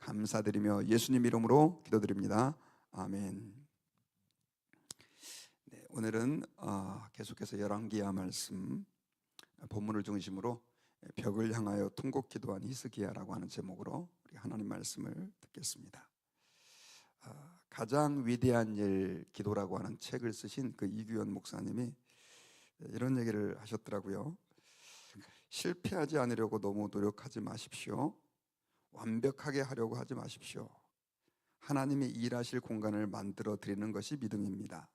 감사드리며 예수님 이름으로 기도드립니다. 아멘. 네, 오늘은 계속해서 열왕기야 말씀 본문을 중심으로 벽을 향하여 통곡 기도한 히스기야라고 하는 제목으로 우리 하나님 말씀을 듣겠습니다. 가장 위대한 일 기도라고 하는 책을 쓰신 그 이규현 목사님이 이런 얘기를 하셨더라고요. 실패하지 않으려고 너무 노력하지 마십시오. 완벽하게 하려고 하지 마십시오. 하나님이 일하실 공간을 만들어 드리는 것이 믿음입니다.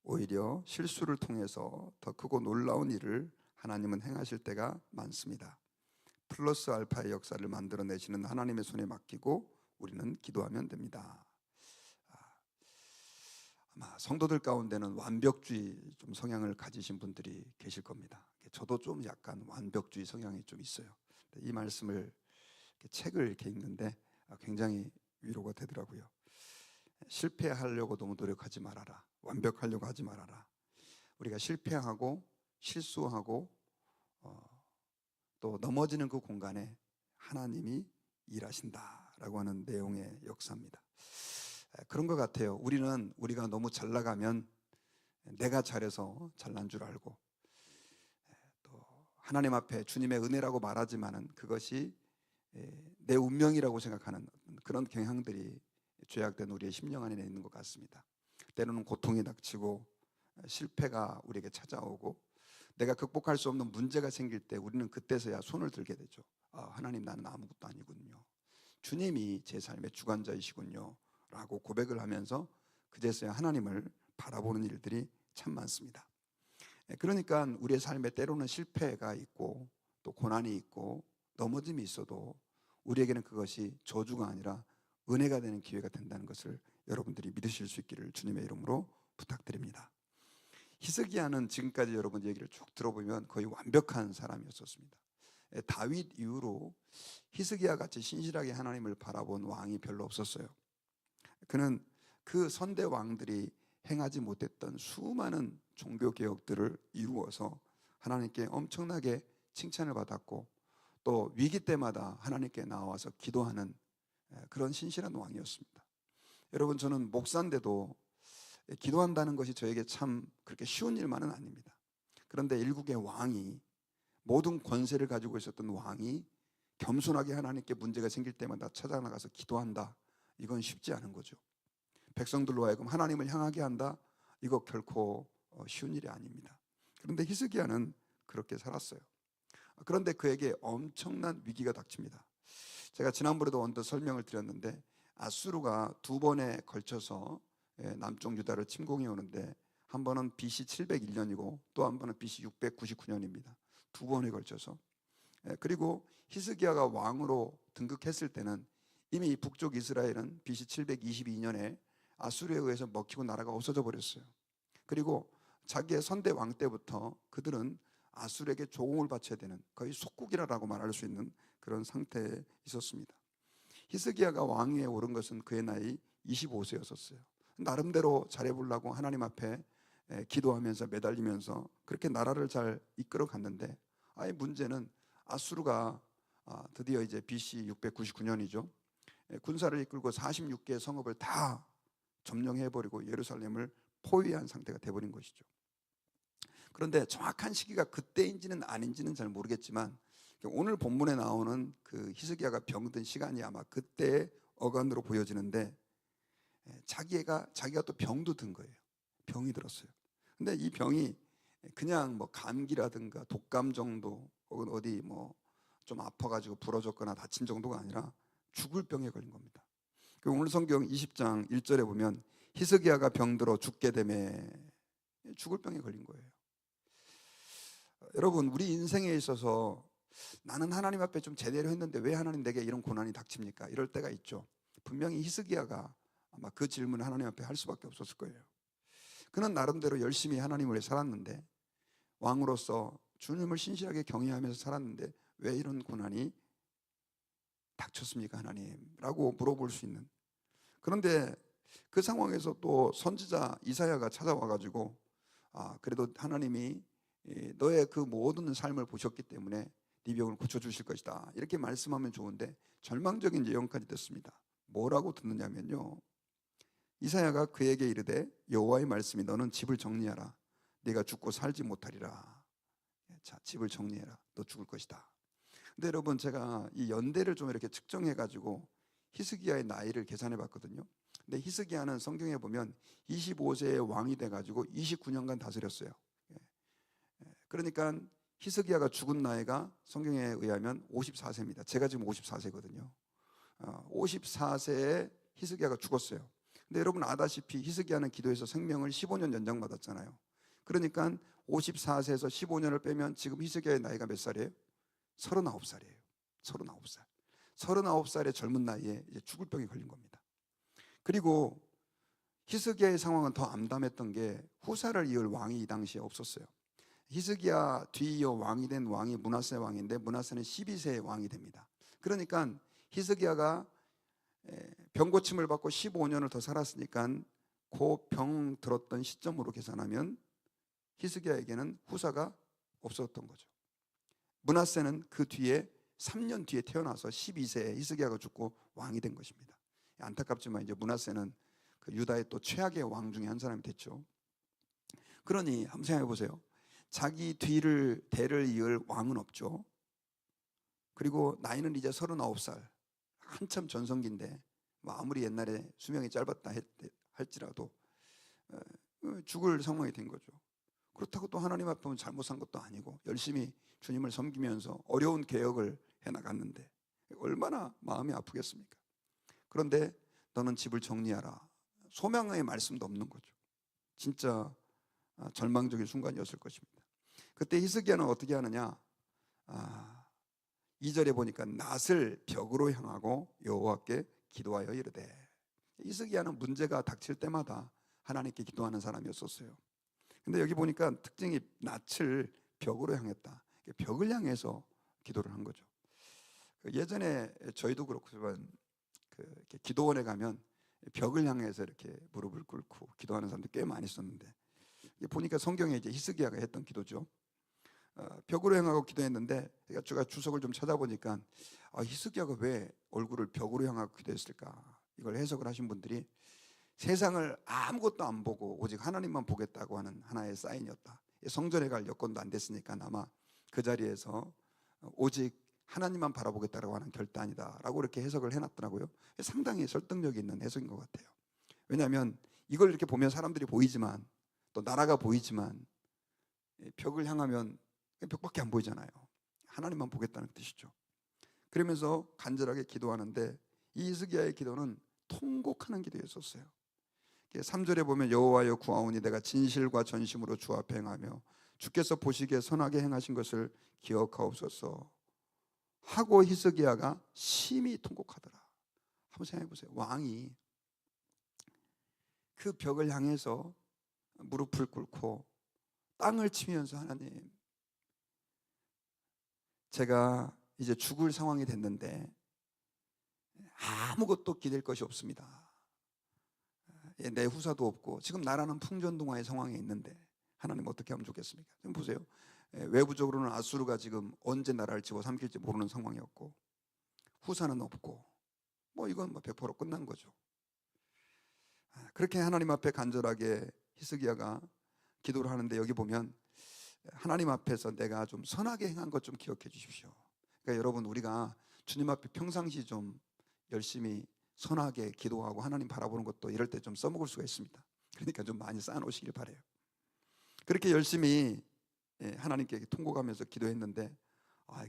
오히려 실수를 통해서 더 크고 놀라운 일을 하나님은 행하실 때가 많습니다. 플러스 알파의 역사를 만들어내시는 하나님의 손에 맡기고 우리는 기도하면 됩니다. 아마 성도들 가운데는 완벽주의 좀 성향을 가지신 분들이 계실 겁니다. 저도 좀 약간 완벽주의 성향이 좀 있어요. 이 말씀을 책을 이렇게 읽는데 굉장히 위로가 되더라고요. 실패하려고 너무 노력하지 말아라. 완벽하려고 하지 말아라. 우리가 실패하고 실수하고 또 넘어지는 그 공간에 하나님이 일하신다라고 하는 내용의 역사입니다. 그런 것 같아요. 우리가 너무 잘 나가면 내가 잘해서 잘난 줄 알고 또 하나님 앞에 주님의 은혜라고 말하지만은 그것이 내 운명이라고 생각하는 그런 경향들이 죄악된 우리의 심령 안에 있는 것 같습니다. 때로는 고통이 닥치고 실패가 우리에게 찾아오고 내가 극복할 수 없는 문제가 생길 때 우리는 그때서야 손을 들게 되죠. 하나님, 나는 아무것도 아니군요. 주님이 제 삶의 주관자이시군요 라고 고백을 하면서 그제서야 하나님을 바라보는 일들이 참 많습니다. 그러니까 우리의 삶에 때로는 실패가 있고 또 고난이 있고 넘어짐이 있어도 우리에게는 그것이 저주가 아니라 은혜가 되는 기회가 된다는 것을 여러분들이 믿으실 수 있기를 주님의 이름으로 부탁드립니다. 히스기야는 지금까지 여러분 얘기를 쭉 들어보면 거의 완벽한 사람이었습니다. 다윗 이후로 히스기야 같이 신실하게 하나님을 바라본 왕이 별로 없었어요. 그는 그 선대 왕들이 행하지 못했던 수많은 종교 개혁들을 이루어서 하나님께 엄청나게 칭찬을 받았고 또 위기 때마다 하나님께 나와서 기도하는 그런 신실한 왕이었습니다. 여러분, 저는 목사인데도 기도한다는 것이 저에게 참 그렇게 쉬운 일만은 아닙니다. 그런데 일국의 왕이, 모든 권세를 가지고 있었던 왕이 겸손하게 하나님께 문제가 생길 때마다 찾아나가서 기도한다, 이건 쉽지 않은 거죠. 백성들로 하여금 하나님을 향하게 한다, 이거 결코 쉬운 일이 아닙니다. 그런데 히스기야는 그렇게 살았어요. 그런데 그에게 엄청난 위기가 닥칩니다. 제가 지난번에도 언뜻 설명을 드렸는데 아수르가 두 번에 걸쳐서 남쪽 유다를 침공해 오는데 한 번은 BC 701년이고 또 한 번은 BC 699년입니다. 두 번에 걸쳐서. 그리고 히스기야가 왕으로 등극했을 때는 이미 북쪽 이스라엘은 BC 722년에 아수르에 의해서 먹히고 나라가 없어져 버렸어요. 그리고 자기의 선대 왕 때부터 그들은 아수르에게 조공을 바쳐야 되는 거의 속국이라고 말할 수 있는 그런 상태에 있었습니다. 히스기야가 왕위에 오른 것은 그의 나이 25세였었어요. 나름대로 잘해보려고 하나님 앞에 기도하면서 매달리면서 그렇게 나라를 잘 이끌어 갔는데 문제는 아수르가 드디어 이제 BC 699년이죠. 군사를 이끌고 46개의 성읍을 다 점령해버리고 예루살렘을 포위한 상태가 돼버린 것이죠. 그런데 정확한 시기가 그때인지는 아닌지는 잘 모르겠지만 오늘 본문에 나오는 그 히스기야가 병든 시간이 아마 그때의 어간으로 보여지는데 자기가 또 병도 든 거예요. 병이 들었어요. 근데 이 병이 그냥 뭐 감기라든가 독감 정도 혹은 어디 뭐 좀 아파가지고 부러졌거나 다친 정도가 아니라 죽을 병에 걸린 겁니다. 오늘 성경 20장 1절에 보면 히스기야가 병들어 죽게 되매, 죽을 병에 걸린 거예요. 여러분, 우리 인생에 있어서 나는 하나님 앞에 좀 제대로 했는데 왜 하나님 내게 이런 고난이 닥칩니까? 이럴 때가 있죠. 분명히 히스기야가 아마 그 질문을 하나님 앞에 할 수밖에 없었을 거예요. 그는 나름대로 열심히 하나님을 위해 살았는데, 왕으로서 주님을 신실하게 경외하면서 살았는데 왜 이런 고난이 닥쳤습니까, 하나님? 라고 물어볼 수 있는. 그런데 그 상황에서 또 선지자 이사야가 찾아와가지고 그래도 하나님이 너의 그 모든 삶을 보셨기 때문에 네 병을 고쳐주실 것이다. 이렇게 말씀하면 좋은데 절망적인 예언까지 듣습니다. 뭐라고 듣느냐면요, 이사야가 그에게 이르되 여호와의 말씀이 너는 집을 정리하라. 네가 죽고 살지 못하리라. 자, 집을 정리해라. 너 죽을 것이다. 근데 여러분, 제가 이 연대를 좀 이렇게 측정해 가지고 히스기야의 나이를 계산해 봤거든요. 근데 히스기야는 성경에 보면 25세의 왕이 돼 가지고 29년간 다스렸어요. 그러니까 히스기야가 죽은 나이가 성경에 의하면 54세입니다. 제가 지금 54세거든요. 54세에 히스기야가 죽었어요. 근데 여러분 아다시피 히스기야는 기도해서 생명을 15년 연장받았잖아요. 그러니까 54세에서 15년을 빼면 지금 히스기야의 나이가 몇 살이에요? 39살이에요. 39살. 39살의 젊은 나이에 이제 죽을 병이 걸린 겁니다. 그리고 히스기야의 상황은 더 암담했던 게 후사를 이을 왕이 이 당시에 없었어요. 히스기야 뒤이어 왕이 된 왕이 므낫세 왕인데 므낫세는 12세의 왕이 됩니다. 그러니까 히스기야가 병고침을 받고 15년을 더 살았으니까 그 병 들었던 시점으로 계산하면 히스기야에게는 후사가 없었던 거죠. 므낫세는 그 뒤에 3년 뒤에 태어나서 12세에 히스기야가 죽고 왕이 된 것입니다. 안타깝지만 이제 므낫세는 그 유다의 또 최악의 왕 중에 한 사람이 됐죠. 그러니 한번 생각해 보세요. 자기 뒤를 대를 이을 왕은 없죠. 그리고 나이는 이제 39살, 한참 전성기인데 뭐 아무리 옛날에 수명이 짧았다 할지라도 죽을 상황이 된 거죠. 그렇다고 또 하나님 앞에 보면 잘못 산 것도 아니고 열심히 주님을 섬기면서 어려운 개혁을 해나갔는데 얼마나 마음이 아프겠습니까? 그런데 너는 집을 정리하라. 소망의 말씀도 없는 거죠. 진짜 절망적인 순간이었을 것입니다. 그때 히스기야는 어떻게 하느냐? 2절에 보니까 낫을 벽으로 향하고 여호와께 기도하여 이르되. 히스기야는 문제가 닥칠 때마다 하나님께 기도하는 사람이었었어요. 근데 여기 보니까 특징이 낫을 벽으로 향했다. 벽을 향해서 기도를 한 거죠. 예전에 저희도 그렇지만 이렇게 기도원에 가면 벽을 향해서 이렇게 무릎을 꿇고 기도하는 사람들 꽤 많이 있었는데 보니까 성경에 이제 히스기야가 했던 기도죠. 벽으로 향하고 기도했는데 제가 주석을 좀 찾아보니까 히스기야가 왜 얼굴을 벽으로 향하고 기도했을까? 이걸 해석을 하신 분들이 세상을 아무것도 안 보고 오직 하나님만 보겠다고 하는 하나의 사인이었다. 성전에 갈 여건도 안 됐으니까 아마 그 자리에서 오직 하나님만 바라보겠다고 하는 결단이다라고 이렇게 해석을 해놨더라고요. 상당히 설득력이 있는 해석인 것 같아요. 왜냐하면 이걸 이렇게 보면 사람들이 보이지만 또 나라가 보이지만 벽을 향하면 벽밖에 안 보이잖아요. 하나님만 보겠다는 뜻이죠. 그러면서 간절하게 기도하는데 이 히스기야의 기도는 통곡하는 기도였었어요. 3절에 보면 여호와여 구하오니 내가 진실과 전심으로 주 앞에 행하며 주께서 보시기에 선하게 행하신 것을 기억하옵소서 하고 히스기야가 심히 통곡하더라. 한번 생각해 보세요. 왕이 그 벽을 향해서 무릎을 꿇고 땅을 치면서 하나님, 제가 이제 죽을 상황이 됐는데 아무것도 기댈 것이 없습니다. 내 후사도 없고 지금 나라는 풍전등화의 상황에 있는데 하나님 어떻게 하면 좋겠습니까? 지금 보세요. 외부적으로는 아수르가 지금 언제 나라를 집어삼킬지 모르는 상황이었고 후사는 없고 뭐 이건 100% 끝난 거죠. 그렇게 하나님 앞에 간절하게 히스기야가 기도를 하는데 여기 보면 하나님 앞에서 내가 좀 선하게 행한 것 좀 기억해 주십시오. 그러니까 여러분 우리가 주님 앞에 평상시 좀 열심히 선하게 기도하고 하나님 바라보는 것도 이럴 때 좀 써먹을 수가 있습니다. 그러니까 좀 많이 쌓아놓으시길 바라요. 그렇게 열심히 하나님께 통곡하면서 기도했는데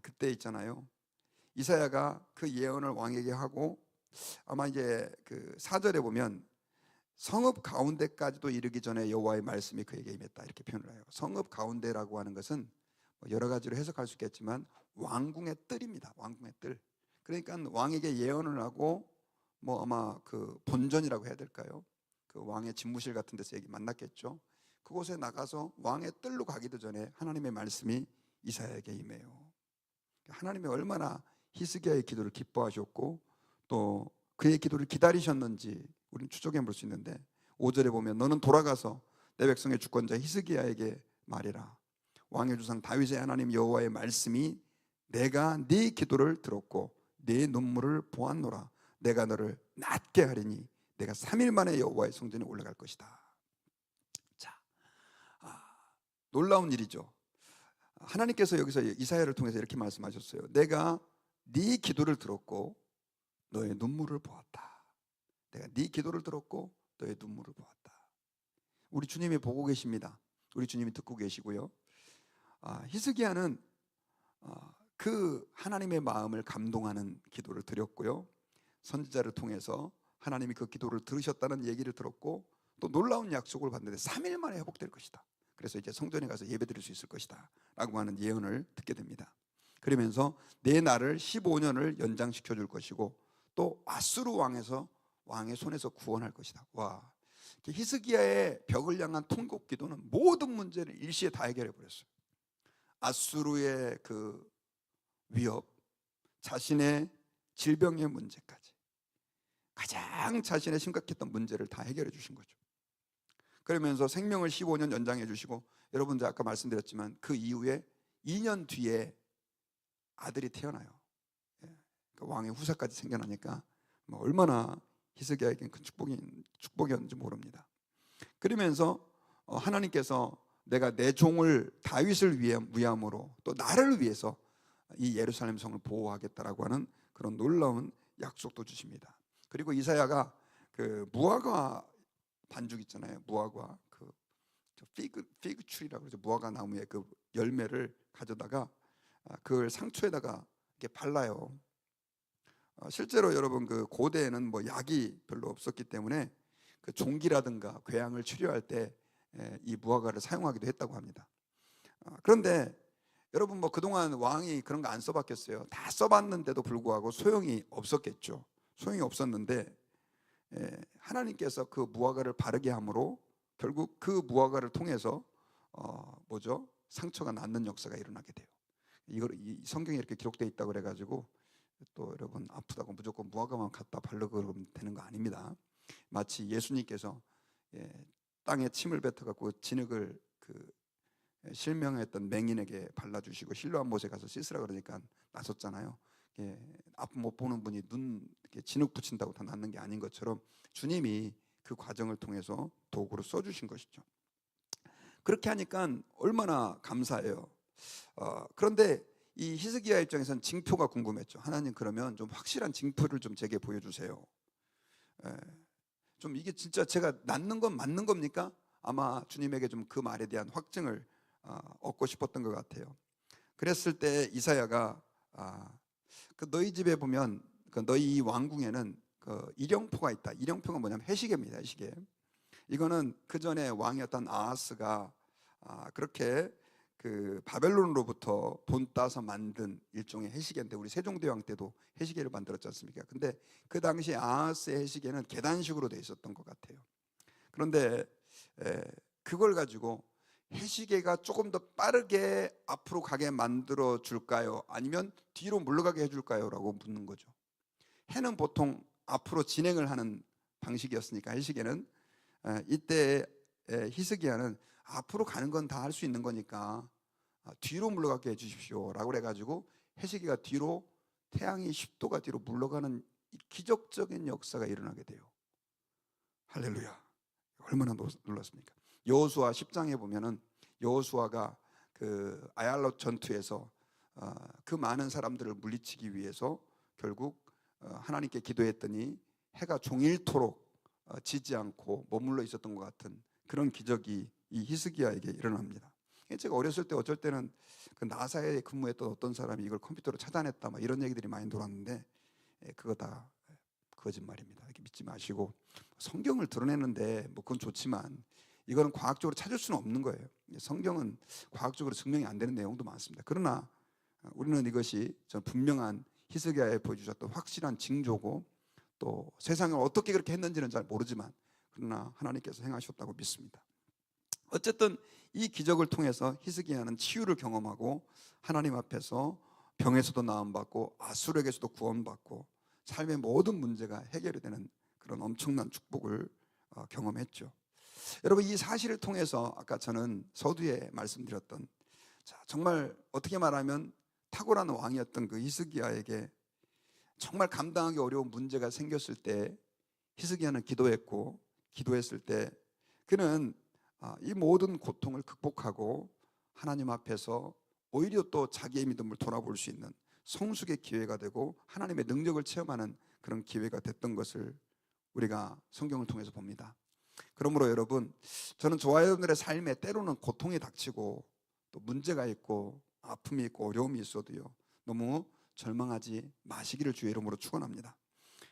그때 있잖아요. 이사야가 그 예언을 왕에게 하고 아마 이제 그 4절에 보면 성읍 가운데까지도 이르기 전에 여호와의 말씀이 그에게 임했다 이렇게 표현을 해요. 성읍 가운데라고 하는 것은 여러 가지로 해석할 수 있겠지만 왕궁의 뜰입니다. 왕궁의 뜰. 그러니까 왕에게 예언을 하고 뭐 아마 그 본전이라고 해야 될까요? 그 왕의 집무실 같은 데서 만났겠죠. 그곳에 나가서 왕의 뜰로 가기도 전에 하나님의 말씀이 이사야에게 임해요. 하나님이 얼마나 히스기야의 기도를 기뻐하셨고 또 그의 기도를 기다리셨는지 우리는 추적해 볼 수 있는데 5절에 보면 너는 돌아가서 내 백성의 주권자 히스기야에게 말해라. 왕의 주상 다윗의 하나님 여호와의 말씀이 내가 네 기도를 들었고 네 눈물을 보았노라. 내가 너를 낫게 하리니 내가 3일 만에 여호와의 성전에 올라갈 것이다. 자, 놀라운 일이죠. 하나님께서 여기서 이사야를 통해서 이렇게 말씀하셨어요. 내가 네 기도를 들었고 너의 눈물을 보았다. 내가 네 기도를 들었고 너의 눈물을 보았다. 우리 주님이 보고 계십니다. 우리 주님이 듣고 계시고요. 히스기야는 그 하나님의 마음을 감동하는 기도를 드렸고요. 선지자를 통해서 하나님이 그 기도를 들으셨다는 얘기를 들었고 또 놀라운 약속을 받는데 3일 만에 회복될 것이다. 그래서 이제 성전에 가서 예배드릴 수 있을 것이다 라고 하는 예언을 듣게 됩니다. 그러면서 내 날을 15년을 연장시켜 줄 것이고 또 아수르 왕의 손에서 구원할 것이다. 와, 히스기야의 벽을 향한 통곡 기도는 모든 문제를 일시에 다 해결해 버렸어요. 아수르의 그 위협, 자신의 질병의 문제까지 가장 자신의 심각했던 문제를 다 해결해 주신 거죠. 그러면서 생명을 15년 연장해 주시고, 여러분들 아까 말씀드렸지만 그 이후에 2년 뒤에 아들이 태어나요. 그러니까 왕의 후사까지 생겨나니까 얼마나 히스기야에겐 큰 축복이었는지 모릅니다. 그러면서 하나님께서 내가 내 종을 다윗을 위함으로 또 나를 위해서 이 예루살렘 성을 보호하겠다라고 하는 그런 놀라운 약속도 주십니다. 그리고 이사야가 그 무화과 반죽 있잖아요. 무화과 그 피그 추리라고 그러죠. 무화과 나무의 그 열매를 가져다가 그걸 상처에다가 이렇게 발라요. 실제로 여러분 그 고대에는 뭐 약이 별로 없었기 때문에 그 종기라든가 궤양을 치료할 때 이 무화과를 사용하기도 했다고 합니다. 그런데 여러분 뭐 그동안 왕이 그런 거 안 써봤겠어요? 다 써봤는데도 불구하고 소용이 없었겠죠. 소용이 없었는데 하나님께서 그 무화과를 바르게 함으로 결국 그 무화과를 통해서 상처가 낫는 역사가 일어나게 돼요. 이 성경에 이렇게 기록되어 있다고 그래가지고 또 여러분 아프다고 무조건 무화과만 갖다 바르고 그러면 되는 거 아닙니다. 마치 예수님께서 땅에 침을 뱉어갖고 진흙을 실명했던 맹인에게 발라주시고 실로암 못에 가서 씻으라 그러니까 나섰잖아요. 아픔 못 보는 분이 눈 진흙 붙인다고 다 낫는 게 아닌 것처럼 주님이 그 과정을 통해서 도구로 써주신 것이죠. 그렇게 하니까 얼마나 감사해요. 그런데 이 히스기야 입장에서는 징표가 궁금했죠. 하나님 그러면 좀 확실한 징표를 좀 제게 보여주세요. 좀 이게 진짜 제가 낫는 건 맞는 겁니까? 아마 주님에게 좀 그 말에 대한 확증을 얻고 싶었던 것 같아요. 그랬을 때 이사야가 그 너희 집에 보면 그 너희 이 왕궁에는 그 일용포가 있다. 일용포가 뭐냐면 해시계입니다. 해시계. 이거는 그 전에 왕이었던 아하스가 그렇게 그 바벨론으로부터 본따서 만든 일종의 해시계인데 우리 세종대왕 때도 해시계를 만들었지 않습니까? 근데 그 당시 아하스의 해시계는 계단식으로 돼 있었던 것 같아요. 그런데 그걸 가지고 해시계가 조금 더 빠르게 앞으로 가게 만들어 줄까요? 아니면 뒤로 물러가게 해줄까요? 라고 묻는 거죠. 해는 보통 앞으로 진행을 하는 방식이었으니까 해시계는 이때 히스기야는 앞으로 가는 건 다 할 수 있는 거니까 뒤로 물러가게 해주십시오 라고 그래가지고 해시계가 뒤로 태양이 10도가 뒤로 물러가는 기적적인 역사가 일어나게 돼요. 할렐루야. 얼마나 놀랐습니까? 여호수아 10장에 보면은 여호수아가 그 아얄롯 전투에서 그 많은 사람들을 물리치기 위해서 결국 하나님께 기도했더니 해가 종일토록 지지 않고 머물러 있었던 것 같은 그런 기적이 이 히스기야에게 일어납니다. 제가 어렸을 때 어쩔 때는 그 나사에 근무했던 어떤 사람이 이걸 컴퓨터로 찾아냈다 막 이런 얘기들이 많이 돌았는데 그거 다 거짓말입니다. 이렇게 믿지 마시고 성경을 드러내는데 뭐 그건 좋지만 이거는 과학적으로 찾을 수는 없는 거예요. 성경은 과학적으로 증명이 안 되는 내용도 많습니다. 그러나 우리는 이것이 전 분명한 히스기야에 보여주셨던 확실한 징조고 또 세상을 어떻게 그렇게 했는지는 잘 모르지만 그러나 하나님께서 행하셨다고 믿습니다. 어쨌든 이 기적을 통해서 히스기야는 치유를 경험하고 하나님 앞에서 병에서도 나음받고 아수르에게서도 구원받고 삶의 모든 문제가 해결이 되는 그런 엄청난 축복을 경험했죠. 여러분 이 사실을 통해서 아까 저는 서두에 말씀드렸던 정말 어떻게 말하면 탁월한 왕이었던 그 히스기야에게 정말 감당하기 어려운 문제가 생겼을 때 히스기야는 기도했을 때 그는 이 모든 고통을 극복하고 하나님 앞에서 오히려 또 자기의 믿음을 돌아볼 수 있는 성숙의 기회가 되고 하나님의 능력을 체험하는 그런 기회가 됐던 것을 우리가 성경을 통해서 봅니다. 그러므로 여러분, 저는 저와 여러분들의 삶에 때로는 고통이 닥치고 또 문제가 있고 아픔이 있고 어려움이 있어도요, 너무 절망하지 마시기를 주의 이름으로 축원합니다.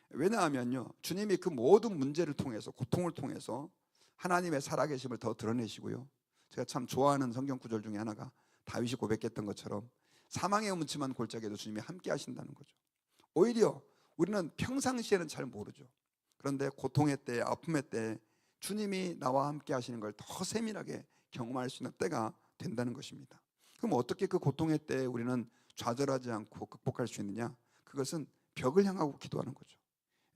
왜냐하면요, 주님이 그 모든 문제를 통해서, 고통을 통해서 하나님의 살아계심을 더 드러내시고요, 제가 참 좋아하는 성경 구절 중에 하나가 다윗이 고백했던 것처럼 사망의 음침한 골짜기에도 주님이 함께 하신다는 거죠. 오히려 우리는 평상시에는 잘 모르죠. 그런데 고통의 때, 아픔의 때 주님이 나와 함께 하시는 걸 더 세밀하게 경험할 수 있는 때가 된다는 것입니다. 그럼 어떻게 그 고통의 때 우리는 좌절하지 않고 극복할 수 있느냐? 그것은 벽을 향하고 기도하는 거죠.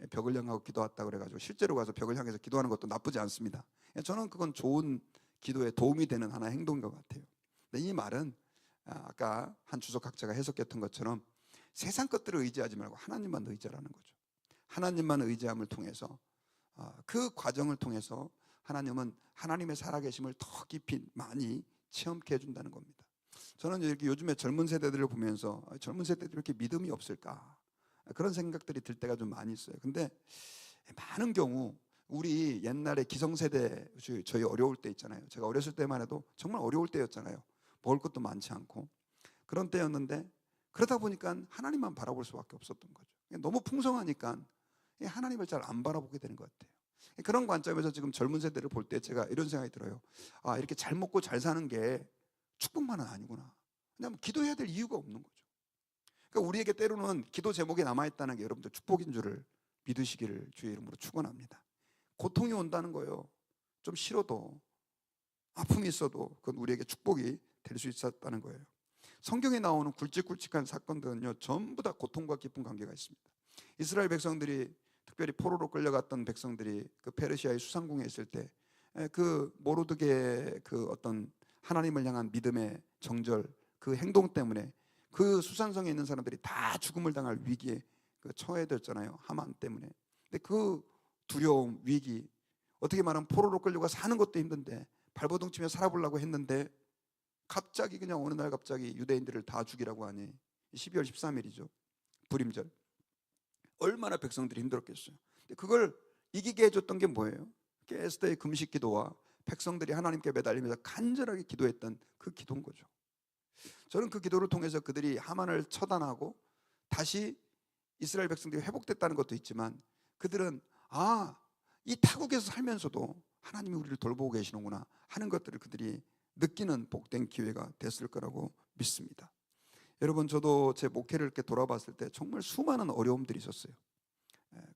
벽을 향하고 기도했다 그래가지고 실제로 가서 벽을 향해서 기도하는 것도 나쁘지 않습니다. 저는 그건 좋은 기도에 도움이 되는 하나의 행동인 것 같아요. 근데 이 말은 아까 한 주석학자가 해석했던 것처럼 세상 것들을 의지하지 말고 하나님만 의지하라는 거죠. 하나님만 의지함을 통해서 그 과정을 통해서 하나님은 하나님의 살아계심을 더 깊이 많이 체험케 해준다는 겁니다. 저는 이렇게 요즘에 젊은 세대들을 보면서 젊은 세대들이 이렇게 믿음이 없을까 그런 생각들이 들 때가 좀 많이 있어요. 근데 많은 경우 우리 옛날에 기성세대, 저희 어려울 때 있잖아요. 제가 어렸을 때만 해도 정말 어려울 때였잖아요. 먹을 것도 많지 않고 그런 때였는데 그러다 보니까 하나님만 바라볼 수밖에 없었던 거죠. 너무 풍성하니까 하나님을 잘 안 바라보게 되는 것 같아요. 그런 관점에서 지금 젊은 세대를 볼 때 제가 이런 생각이 들어요. 이렇게 잘 먹고 잘 사는 게 축복만은 아니구나. 왜냐하면 기도해야 될 이유가 없는 거죠. 그러니까 우리에게 때로는 기도 제목에 남아있다는 게 여러분들 축복인 줄을 믿으시기를 주의 이름으로 축원합니다. 고통이 온다는 거예요. 좀 싫어도 아픔이 있어도 그건 우리에게 축복이 될 수 있었다는 거예요. 성경에 나오는 굵직굵직한 사건들은요, 전부 다 고통과 깊은 관계가 있습니다. 이스라엘 백성들이, 특별히 포로로 끌려갔던 백성들이 그 페르시아의 수상궁에 있을 때 그 모르드게의 그 어떤 하나님을 향한 믿음의 정절, 그 행동 때문에 그 수산성에 있는 사람들이 다 죽음을 당할 위기에 처해졌잖아요. 하만 때문에. 근데 그 두려움, 위기, 어떻게 말하면 포로로 끌려가 사는 것도 힘든데 발버둥 치며 살아보려고 했는데 갑자기 그냥 어느 날 갑자기 유대인들을 다 죽이라고 하니 12월 13일이죠. 불임절. 얼마나 백성들이 힘들었겠어요. 그걸 이기게 해줬던 게 뭐예요? 에스더의 금식 기도와 백성들이 하나님께 매달리면서 간절하게 기도했던 그 기도인 거죠. 저는 그 기도를 통해서 그들이 하만을 처단하고 다시 이스라엘 백성들이 회복됐다는 것도 있지만 그들은 이 타국에서 살면서도 하나님이 우리를 돌보고 계시는구나 하는 것들을 그들이 느끼는 복된 기회가 됐을 거라고 믿습니다. 여러분, 저도 제 목회를 이렇게 돌아봤을 때 정말 수많은 어려움들이 있었어요.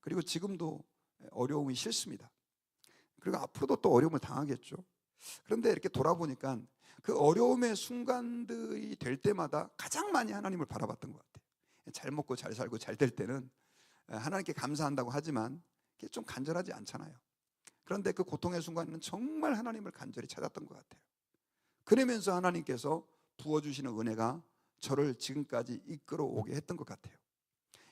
그리고 지금도 어려움이 싫습니다. 그리고 앞으로도 또 어려움을 당하겠죠. 그런데 이렇게 돌아보니까 그 어려움의 순간들이 될 때마다 가장 많이 하나님을 바라봤던 것 같아요. 잘 먹고 잘 살고 잘 될 때는 하나님께 감사한다고 하지만 그게 좀 간절하지 않잖아요. 그런데 그 고통의 순간에는 정말 하나님을 간절히 찾았던 것 같아요. 그러면서 하나님께서 부어주시는 은혜가 저를 지금까지 이끌어오게 했던 것 같아요.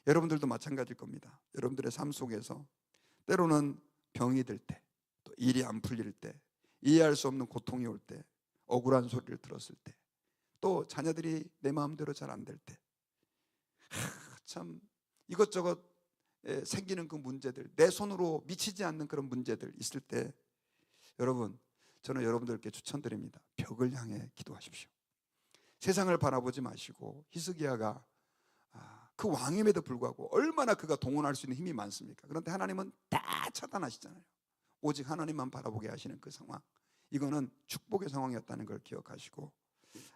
여러분들도 마찬가지일 겁니다. 여러분들의 삶 속에서 때로는 병이 들 때, 또 일이 안 풀릴 때, 이해할 수 없는 고통이 올 때, 억울한 소리를 들었을 때, 또 자녀들이 내 마음대로 잘 안 될 때, 참 이것저것 생기는 그 문제들, 내 손으로 미치지 않는 그런 문제들 있을 때, 여러분, 저는 여러분들께 추천드립니다. 벽을 향해 기도하십시오. 세상을 바라보지 마시고, 히스기야가 그 왕임에도 불구하고 얼마나 그가 동원할 수 있는 힘이 많습니까? 그런데 하나님은 다 차단하시잖아요. 오직 하나님만 바라보게 하시는 그 상황, 이거는 축복의 상황이었다는 걸 기억하시고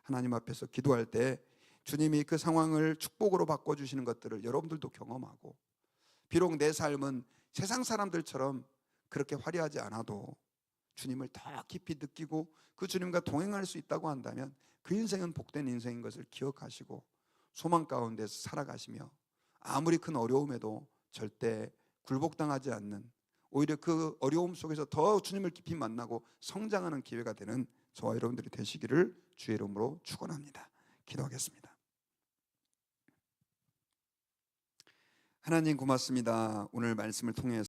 하나님 앞에서 기도할 때 주님이 그 상황을 축복으로 바꿔주시는 것들을 여러분들도 경험하고, 비록 내 삶은 세상 사람들처럼 그렇게 화려하지 않아도 주님을 더 깊이 느끼고 그 주님과 동행할 수 있다고 한다면 그 인생은 복된 인생인 것을 기억하시고 소망 가운데서 살아가시며 아무리 큰 어려움에도 절대 굴복당하지 않는, 오히려 그 어려움 속에서 더 주님을 깊이 만나고 성장하는 기회가 되는 저와 여러분들이 되시기를 주의 이름으로 축원합니다. 기도하겠습니다. 하나님 고맙습니다. 오늘 말씀을 통해서